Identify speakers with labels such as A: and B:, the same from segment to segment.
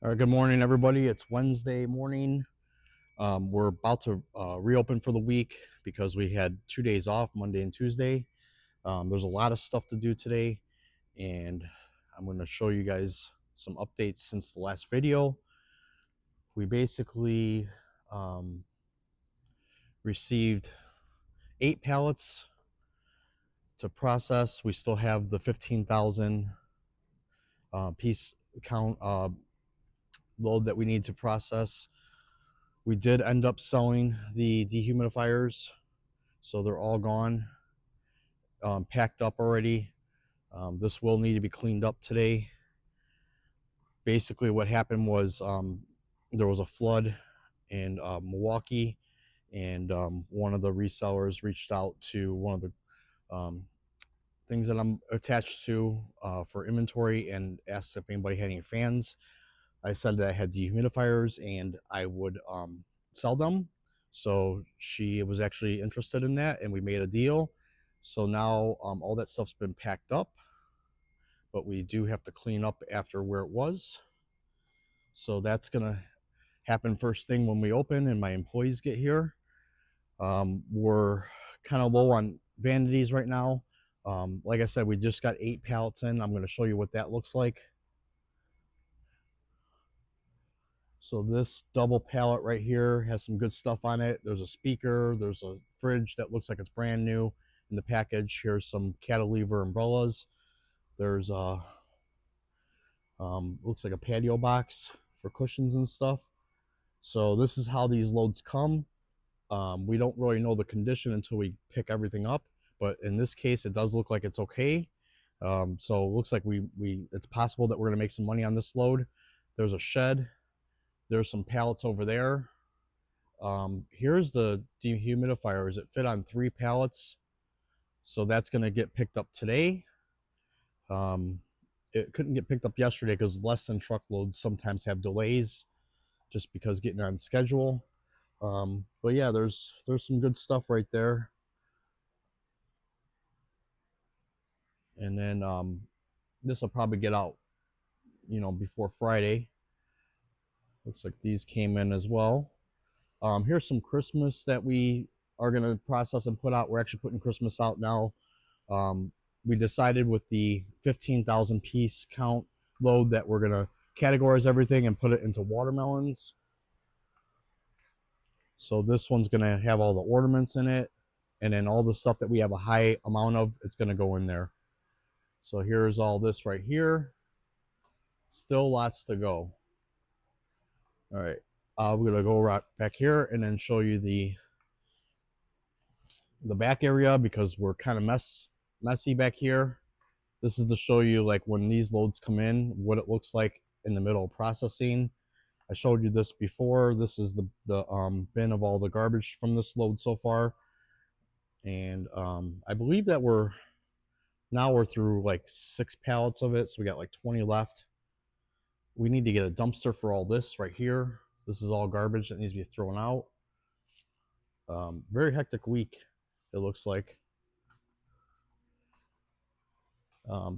A: Good morning, everybody. It's Wednesday morning. We're about to reopen for the week because we had 2 days off, Monday and Tuesday. There's a lot of stuff to do today, and I'm going to show you guys some updates since the last video. We basically received 8 pallets to process. We still have the 15,000 piece count load that we need to process. We did end up selling the dehumidifiers, so they're all gone, packed up already. This will need to be cleaned up today. Basically, what happened was there was a flood in Milwaukee, and one of the resellers reached out to one of the things that I'm attached to for inventory and asked if anybody had any fans. I said that I had dehumidifiers and I would sell them. So she was actually interested in that, and we made a deal. So now all that stuff's been packed up, but we do have to clean up after where it was. So that's gonna happen first thing when we open and my employees get here. We're kind of low on vanities right now. Like I said, we just got 8 pallets in. I'm going to show you what that looks like. So this double pallet right here has some good stuff on it. There's a speaker, there's a fridge that looks like it's brand new in the package. Here's some cantilever umbrellas. There's a looks like a patio box for cushions and stuff. So this is how these loads come. We don't really know the condition until we pick everything up, but in this case it does look like it's okay. So it looks like it's possible that we're going to make some money on this load. There's a shed, there's some pallets over there. Here's the dehumidifiers. It fit on 3 pallets, so that's going to get picked up today. It couldn't get picked up yesterday because less than truckloads sometimes have delays just because getting on schedule. But yeah, there's some good stuff right there. And then this will probably get out, before Friday. Looks like these came in as well. Here's some Christmas that we are going to process and put out. We're actually putting Christmas out now. We decided with the 15,000 piece count load that we're going to categorize everything and put it into watermelons. So this one's going to have all the ornaments in it, and then all the stuff that we have a high amount of, it's going to go in there. So here's all this right here. Still lots to go. All right, we're gonna go right back here and then show you the back area because we're kind of messy back here. This is to show you like when these loads come in, what it looks like in the middle of processing. I showed you this before. This is the bin of all the garbage from this load so far, and I believe that we're through like 6 pallets of it, so we got like 20 left. We need to get a dumpster for all this right here. This is all garbage that needs to be thrown out. Very hectic week, it looks like.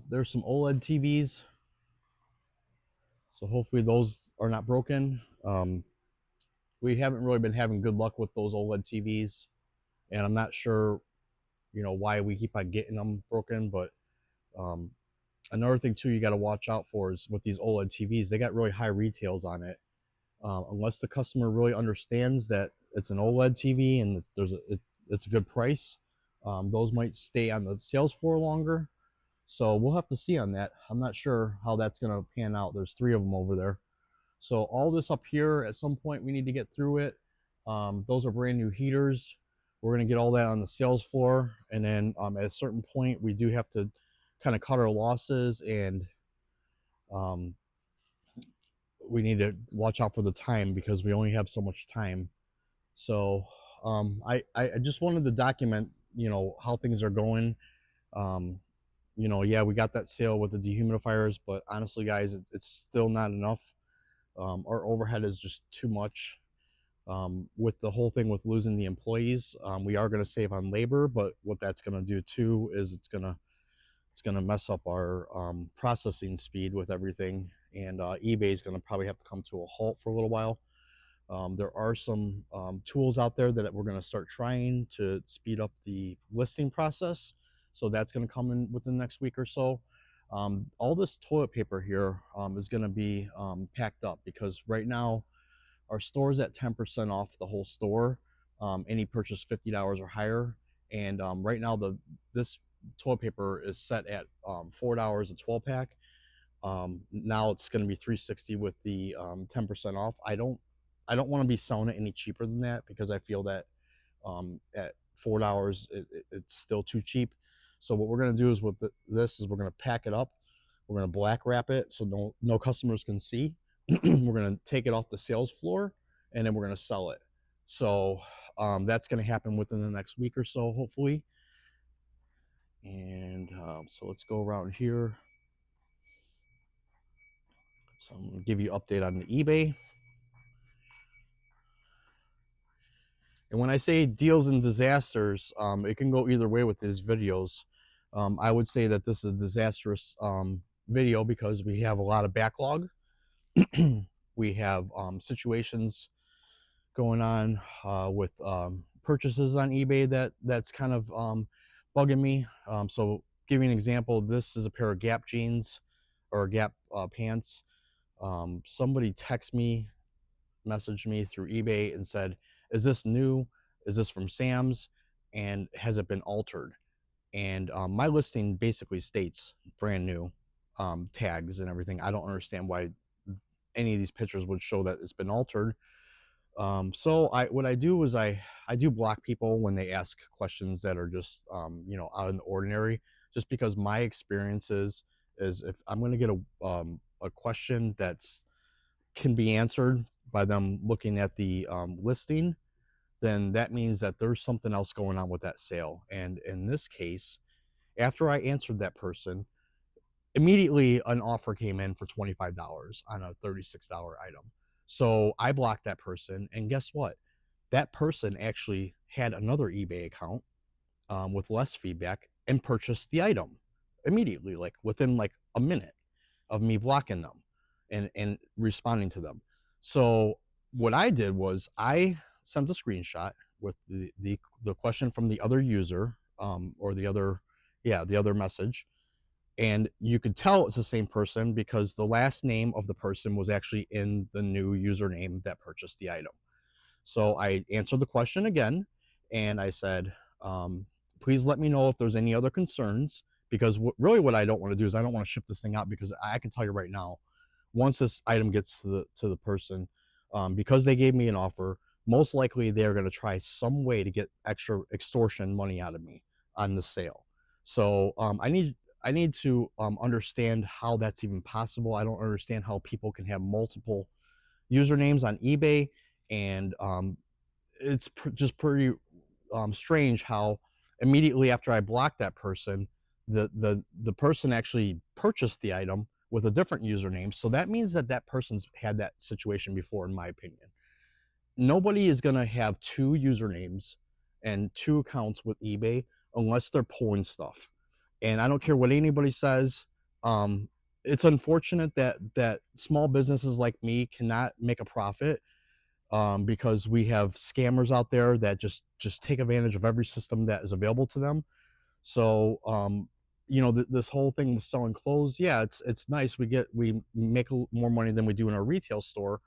A: There's some OLED TVs, so hopefully those are not broken. We haven't really been having good luck with those OLED TVs, and I'm not sure, why we keep on getting them broken. But another thing too, you got to watch out for is with these OLED TVs, they got really high retails on it. Unless the customer really understands that it's an OLED TV and it's a good price, those might stay on the sales floor longer. So we'll have to see on that. I'm not sure how that's going to pan out. There's 3 of them over there. So all this up here, at some point we need to get through it. Those are brand new heaters. We're going to get all that on the sales floor. And then at a certain point, we do have to kind of cut our losses, and we need to watch out for the time because we only have so much time. So I just wanted to document, how things are going. Yeah, we got that sale with the dehumidifiers, but honestly, guys, it's still not enough. Our overhead is just too much. With the whole thing with losing the employees, we are going to save on labor, but what that's going to do too is it's going to mess up our processing speed with everything. and eBay is going to probably have to come to a halt for a little while. There are some tools out there that we're going to start trying to speed up the listing process. So that's going to come in within the next week or so. All this toilet paper here is going to be packed up because right now our store is at 10% off the whole store. Any purchase $50 or higher. And right now this toilet paper is set at $4 a 12 pack. Now it's going to be 360 with the 10% off. I don't want to be selling it any cheaper than that because I feel that at $4 it's still too cheap. So what we're going to do is with this is we're going to pack it up. We're going to black wrap it so no customers can see. We're going to take it off the sales floor and then we're going to sell it. So that's going to happen within the next week or so, hopefully. And so let's go around here. So I'm going to give you an update on the eBay. And when I say deals and disasters, it can go either way with these videos. I would say that this is a disastrous video because we have a lot of backlog. We have situations going on with purchases on eBay that's kind of bugging me. So give you an example, this is a pair of Gap jeans or Gap pants. Somebody messaged me through eBay and said, is this new? Is this from Sam's? And has it been altered? And my listing basically states brand new tags and everything. I don't understand why any of these pictures would show that it's been altered. So what I do is I do block people when they ask questions that are just out of the ordinary, just because my experience is if I'm going to get a question that's can be answered by them looking at the listing, then that means that there's something else going on with that sale. And in this case, after I answered that person, immediately an offer came in for $25 on a $36 item. So I blocked that person, and guess what? That person actually had another eBay account with less feedback and purchased the item immediately, like within like a minute of me blocking them and responding to them. So what I did was I sent a screenshot with the question from the other user or the other message, and you could tell it's the same person because the last name of the person was actually in the new username that purchased the item. So I answered the question again, and I said, please let me know if there's any other concerns, because really what I don't want to do is I don't want to ship this thing out, because I can tell you right now, once this item gets to the person, because they gave me an offer, most likely they're going to try some way to get extra extortion money out of me on the sale. So I need to understand how that's even possible. I don't understand how people can have multiple usernames on eBay, and it's just pretty strange how immediately after I blocked that person, the person actually purchased the item with a different username. So that means that that person's had that situation before, in my opinion. Nobody is going to have two usernames and two accounts with eBay unless they're pulling stuff. And I don't care what anybody says. It's unfortunate that small businesses like me cannot make a profit because we have scammers out there that just take advantage of every system that is available to them. So this whole thing with selling clothes, yeah, it's nice. We make more money than we do in our retail store,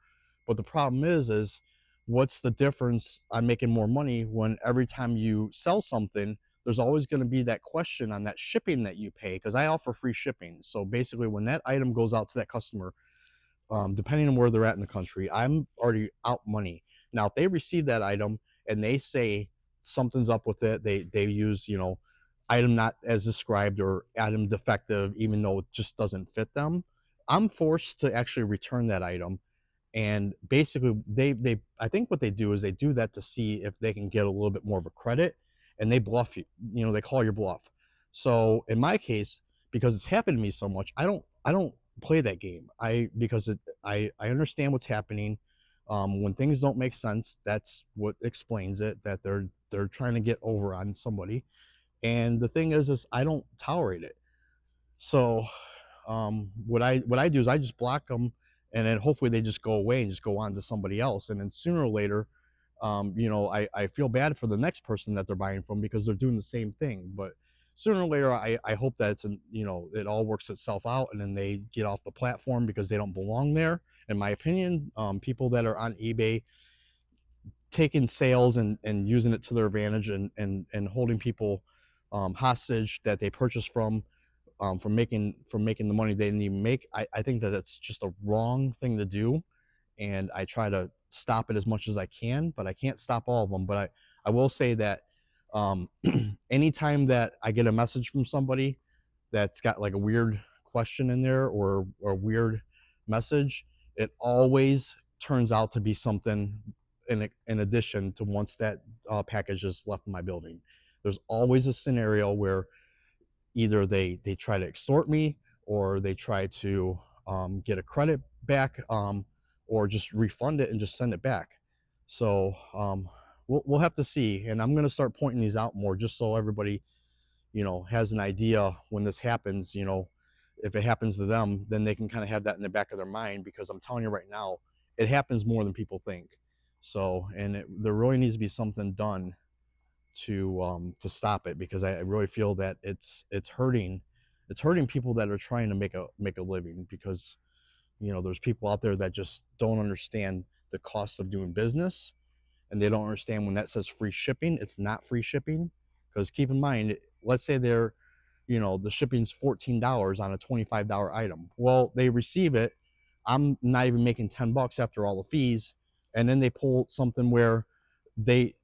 A: but the problem is what's the difference on making more money when every time you sell something, there's always going to be that question on that shipping that you pay, because I offer free shipping. So basically, when that item goes out to that customer, depending on where they're at in the country, I'm already out money. Now, if they receive that item and they say something's up with it, they use, item not as described or item defective, even though it just doesn't fit them, I'm forced to actually return that item. And basically, they I think what they do is they do that to see if they can get a little bit more of a credit, and they bluff you. They call your bluff. So in my case, because it's happened to me so much, I don't play that game. I understand what's happening. When things don't make sense, that's what explains it. That they're trying to get over on somebody, and the thing is I don't tolerate it. So what I do is I just block them, and then hopefully they just go away and just go on to somebody else. And then sooner or later, I feel bad for the next person that they're buying from because they're doing the same thing. But sooner or later, I hope that it all works itself out, and then they get off the platform because they don't belong there. In my opinion, people that are on eBay taking sales and using it to their advantage, and holding people hostage that they purchased from making the money they didn't even make. I think that that's just a wrong thing to do, and I try to stop it as much as I can, but I can't stop all of them. But I will say that um, anytime that I get a message from somebody that's got like a weird question in there, or a weird message, it always turns out to be something in addition to once that package is left in my building. There's always a scenario where either they try to extort me, or they try to get a credit back, or just refund it and just send it back. So we'll have to see, and I'm going to start pointing these out more just so everybody has an idea when this happens. If it happens to them, then they can kind of have that in the back of their mind, because I'm telling you right now, it happens more than people think. So, and there really needs to be something done to stop it, because I really feel that it's hurting people that are trying to make a living, because there's people out there that just don't understand the cost of doing business, and they don't understand when that says free shipping, it's not free shipping. Because keep in mind, let's say the shipping's $14 on a $25 item. Well, they receive it, I'm not even making $10 after all the fees, and then they pull something where they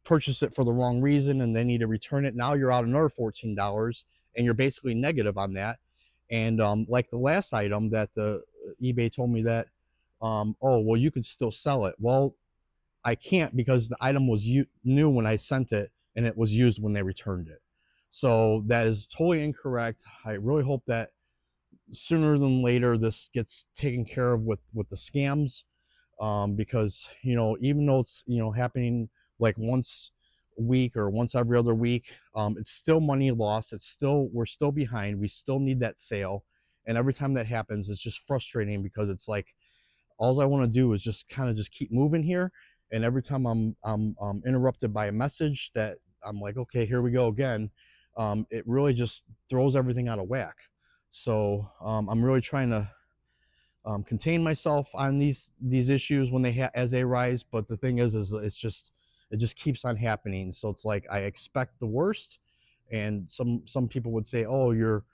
A: purchase it for the wrong reason and they need to return it. Now you're out another $14, and you're basically negative on that. And like the last item that the eBay told me that, oh well, you could still sell it. Well, I can't, because the item was new when I sent it, and it was used when they returned it. So that is totally incorrect. I really hope that sooner than later this gets taken care of with the scams, because even though it's happening like once a week or once every other week, it's still money lost. We're still behind. We still need that sale, and every time that happens, it's just frustrating, because it's like all I want to do is just kind of just keep moving here. And every time I'm interrupted by a message that I'm like, okay, here we go again, it really just throws everything out of whack. So I'm really trying to contain myself on these issues when as they arise. But the thing is it just keeps on happening. So it's like I expect the worst, and some people would say, oh, your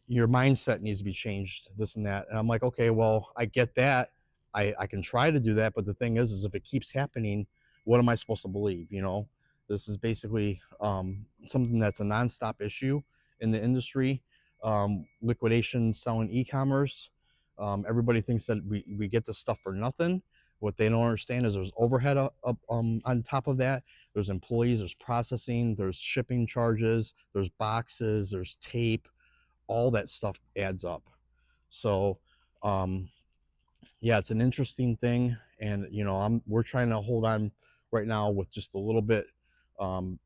A: mindset needs to be changed, this and that. And I'm like, okay, well, I get that. I can try to do that, but the thing is if it keeps happening, what am I supposed to believe? This is basically something that's a nonstop issue in the industry. Liquidation, selling e-commerce. Everybody thinks that we get the stuff for nothing. What they don't understand is there's overhead on top of that. There's employees, there's processing, there's shipping charges, there's boxes, there's tape. All that stuff adds up. So yeah, it's an interesting thing. And we're trying to hold on right now with just a little bit um,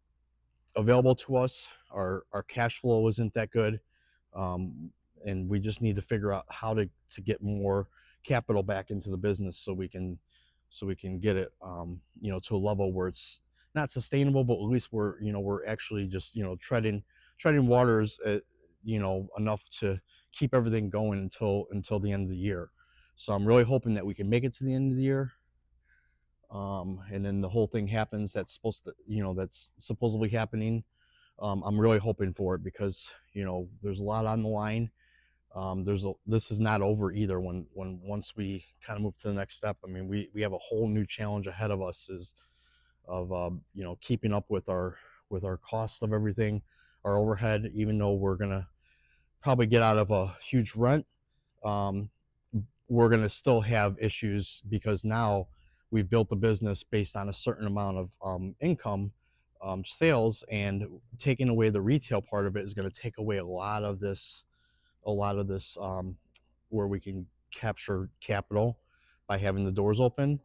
A: available to us. Our cash flow isn't that good, um, and we just need to figure out how to get more capital back into the business, so we can get it to a level where it's not sustainable, but at least we're actually just treading waters, enough to keep everything going until the end of the year. So I'm really hoping that we can make it to the end of the year, and then the whole thing happens that's supposedly happening. I'm really hoping for it, because there's a lot on the line. This is not over either. Once we kind of move to the next step, I mean, we have a whole new challenge ahead of us, is of keeping up with our cost of everything, our overhead. Even though we're gonna probably get out of a huge rent, um, we're going to still have issues, because now we've built the business based on a certain amount of income, sales, and taking away the retail part of it is going to take away a lot of this where we can capture capital by having the doors open.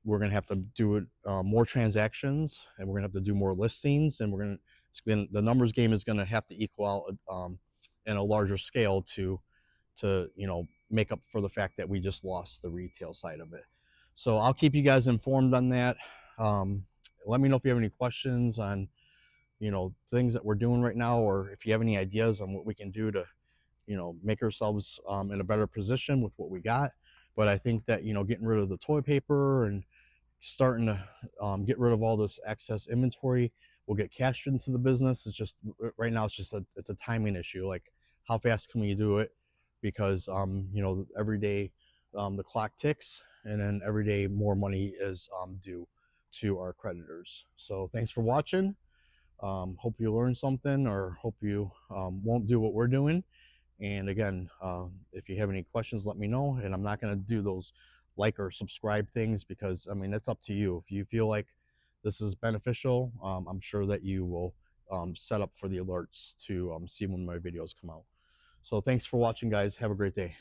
A: We're going to have to do it more transactions, and we're going to have to do more listings, and the numbers game is going to have to equal out in a larger scale to make up for the fact that we just lost the retail side of it. So I'll keep you guys informed on that. Let me know if you have any questions on things that we're doing right now, or if you have any ideas on what we can do to make ourselves in a better position with what we got. But I think that getting rid of the toilet paper and starting to get rid of all this excess inventory will get cash into the business. It's just right now it's a timing issue. Like, how fast can we do it? Because every day the clock ticks, and then every day more money is due to our creditors. So thanks for watching. Hope you learned something, or hope you won't do what we're doing. And again, if you have any questions, let me know. And I'm not going to do those like or subscribe things, because I mean, it's up to you. If you feel like this is beneficial, I'm sure that you will set up for the alerts to see when my videos come out. So thanks for watching, guys. Have a great day.